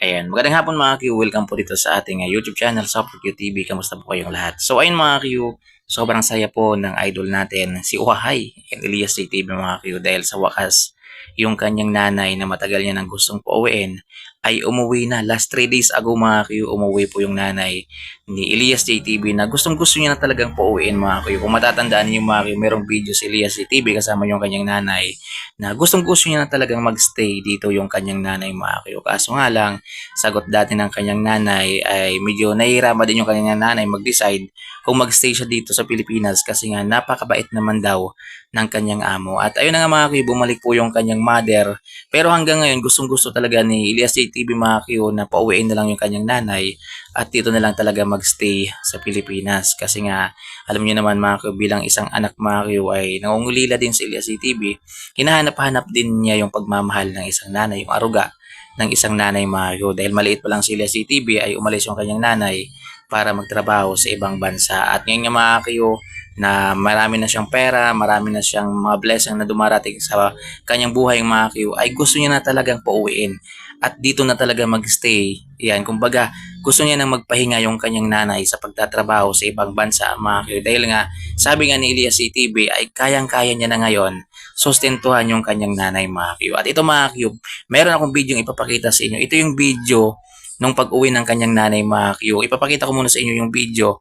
Ayan, magandang hapon mga Q. Welcome po dito sa ating YouTube channel, Super Q TV. Kamusta po kayong lahat? So ayun mga Q, sobrang saya po ng idol natin, si Uhahay, Elias JTV mga Q. Dahil sa wakas, yung kanyang nanay na matagal niya nang gustong pauwiin ay umuwi na. Last 3 days ago mga Q, umuwi po yung nanay ni Elias JTV na gustong gusto niya na talagang pauwiin mga Q. Kung matatandaan niyo mga Q, merong video si Elias JTV kasama yung kanyang nanay na gustong gusto niya na talagang magstay dito yung kanyang nanay mga Q. Kaso nga lang, sagot dati ng kanyang nanay ay medyo nahihirapan din yung kanyang nanay mag-decide kung magstay siya dito sa Pilipinas kasi nga napakabait naman daw ng kanyang amo. At ayun na nga mga Q, bumalik po yung kanyang mother. Pero hanggang ngayon, gustong-gusto talaga ni Elias JTV mga Q na pauwiin na lang yung kanyang nanay at dito na lang talaga magstay sa Pilipinas. Kasi nga, alam niyo naman mga Q, bilang isang anak mga Q ay nangungulila din si Elias JTV, hinahanap-hanap din niya yung pagmamahal ng isang nanay, yung aruga ng isang nanay Mario. Dahil maliit pa lang sila si TB ay umalis yung kanyang nanay para magtrabaho sa ibang bansa. At ngayon nga mga kayo na marami na siyang pera, marami na siyang mga blessing na dumarating sa kanyang buhay mga kayo, ay gusto niya na talagang pauwiin. At dito na talaga magstay. Yan, kumbaga, gusto niya nang magpahinga yung kanyang nanay sa pagtatrabaho sa ibang bansa mga kayo. Dahil nga, sabi nga ni Elias CTV ay kayang-kaya niya na ngayon sustentuhan yung kanyang nanay mga kayo. At ito mga kayo, meron akong video ipapakita sa inyo. Ito yung video nung pag-uwi ng kanyang nanay mga Q. Ipapakita ko muna sa inyo yung video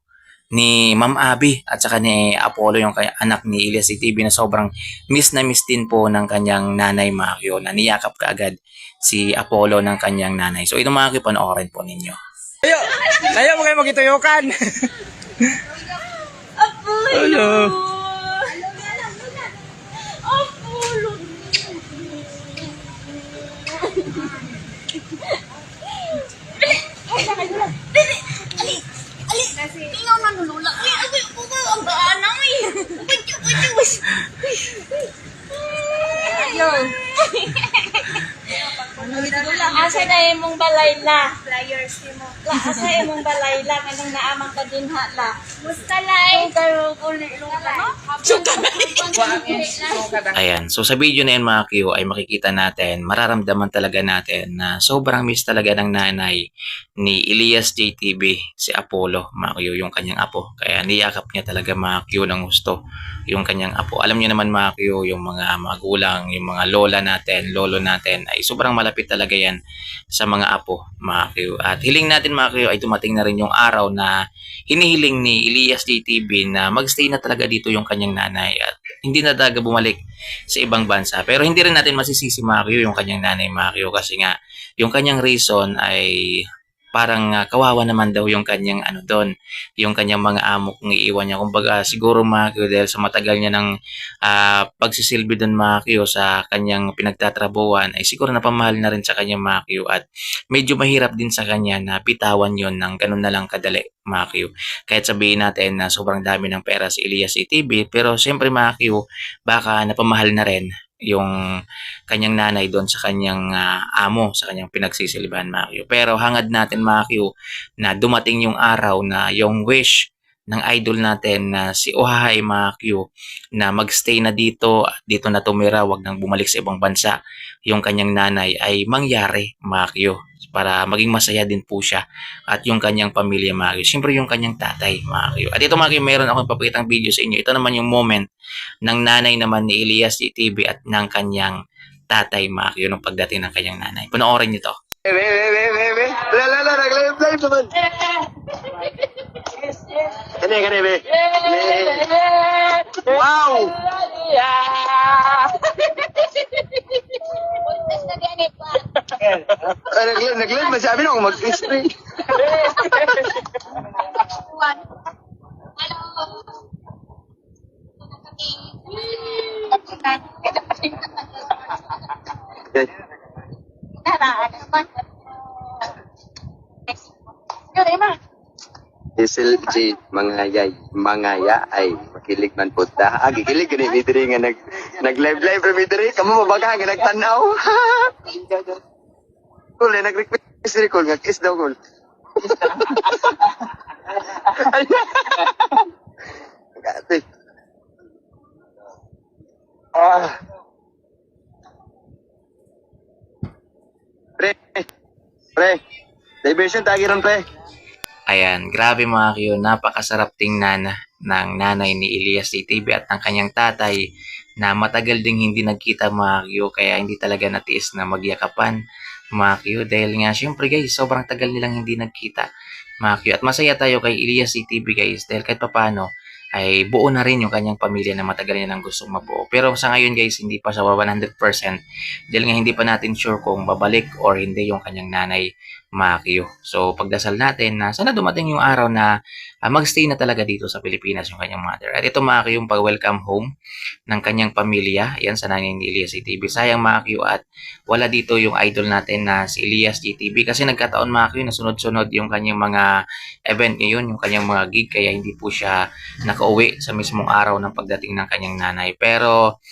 ni Ma'am Abby at saka ni Apollo, yung anak ni Elias CTV, na sobrang miss na miss din po ng kanyang nanay mga Q, na niyakap kaagad si Apollo ng kanyang nanay. So ito mga Q, panoorin po ninyo. Ayo! Ayaw mo kayo magituyokan! Hello! Tingnan na nulula. Uy, ang baanang eh. Ayaw. Asa na imong balay la? Flyers mo. Asa imong balay la? Kanang naamang ka din hala. Musta lai? Pero uli Ayan, so sa video na yan mga Q ay makikita natin, mararamdaman talaga natin na sobrang miss talaga ng nanay ni Elias JTV, si Apollo mga Q, yung kanyang apo. Kaya niyakap niya talaga mga Q ng gusto yung kanyang apo. Alam niyo naman mga Q, yung mga magulang, yung mga lola natin, lolo natin ay sobrang malapit talaga yan sa mga apo mga Q. At hiling natin mga Q ay dumating na rin yung araw na hinihiling ni Elias JTV na magstay na talaga dito yung kanyang nanay at hindi na talaga bumalik sa ibang bansa. Pero hindi rin natin masisisi mga Q yung kanyang nanay mga Q kasi nga yung kanyang reason ay parang kawawa naman daw yung kanyang ano doon, yung kanyang mga amo kung iiwan niya. Kumbaga siguro mga Q dahil sa matagal niya ng pagsisilbi doon mga Q sa kanyang pinagtatrabuhan ay siguro napamahal na rin sa kanyang mga Q at medyo mahirap din sa kanya na pitawan yon ng ganun na lang kadali mga Q. Kahit sabihin natin na sobrang dami ng pera si Elias ATV, pero siyempre mga Q, baka napamahal na rin yung kanyang nanay doon sa kanyang amo, sa kanyang pinagsisilbihan mga Q. Pero hangad natin mga Q na dumating yung araw na yung wish ng idol natin na si Uhahay mga Q na magstay na dito, dito na tumira, wag nang bumalik sa ibang bansa yung kanyang nanay ay mangyari mga Q para maging masaya din po siya at yung kanyang pamilya mga Q. Siyempre yung kanyang tatay mga Q. At ito mga Q, meron akong papakitang video sa inyo. Ito naman yung moment ng nanay naman ni Elias TV at ng kanyang tatay mga Q nung pagdating ng kanyang nanay. Panoorin niyo to. Nag-live naman! Kani, be! Wow! Nag-live, masabi na kung mag-spray. SLG mangaya ay makilig man punta. Gikilig gani mi diri nga nag-live mi diri kamo mabaga nga nagtanaw. Kul nag-request diri kul nga kiss daw kul. Gati. Pre. Pre, diversion tagi ron, pre. Ayan, grabe mga Q, napakasarap tingnan ng nanay ni Elias CTV at ng kanyang tatay na matagal ding hindi nagkita mga Q, kaya hindi talaga natiis na magyakapan mga Q. Dahil nga, syempre guys, sobrang tagal nilang hindi nagkita mga Q. At masaya tayo kay Elias CTV guys, dahil kahit papano, ay buo na rin yung kanyang pamilya na matagal niya nang gustong mabuo. Pero sa ngayon guys, hindi pa sa 100% dahil nga hindi pa natin sure kung babalik or hindi yung kanyang nanay Makio. So pagdasal natin na sana dumating yung araw na magstay na talaga dito sa Pilipinas yung kanyang mother. At ito Makio yung pag-welcome home ng kanyang pamilya. Yan sa nanay ni Elias GTV. Sayang Makio at wala dito yung idol natin na si Elias GTV kasi nagkataon Makio na sunod-sunod yung kanyang mga event ngayon, yung kanyang mga gig kaya hindi po siya nakauwi sa mismong araw ng pagdating ng kanyang nanay. Pero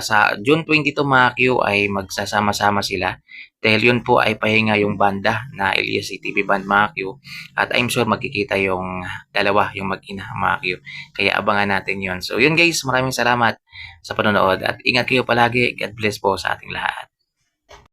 sa June 22 mga Q ay magsasama-sama sila dahil yun po ay pahinga yung banda na Elias CTV Band mga Q at I'm sure magkikita yung dalawa yung mag-ina mga Q kaya abangan natin yun. So yun guys, maraming salamat sa panonood at ingat kayo palagi. God bless po sa ating lahat.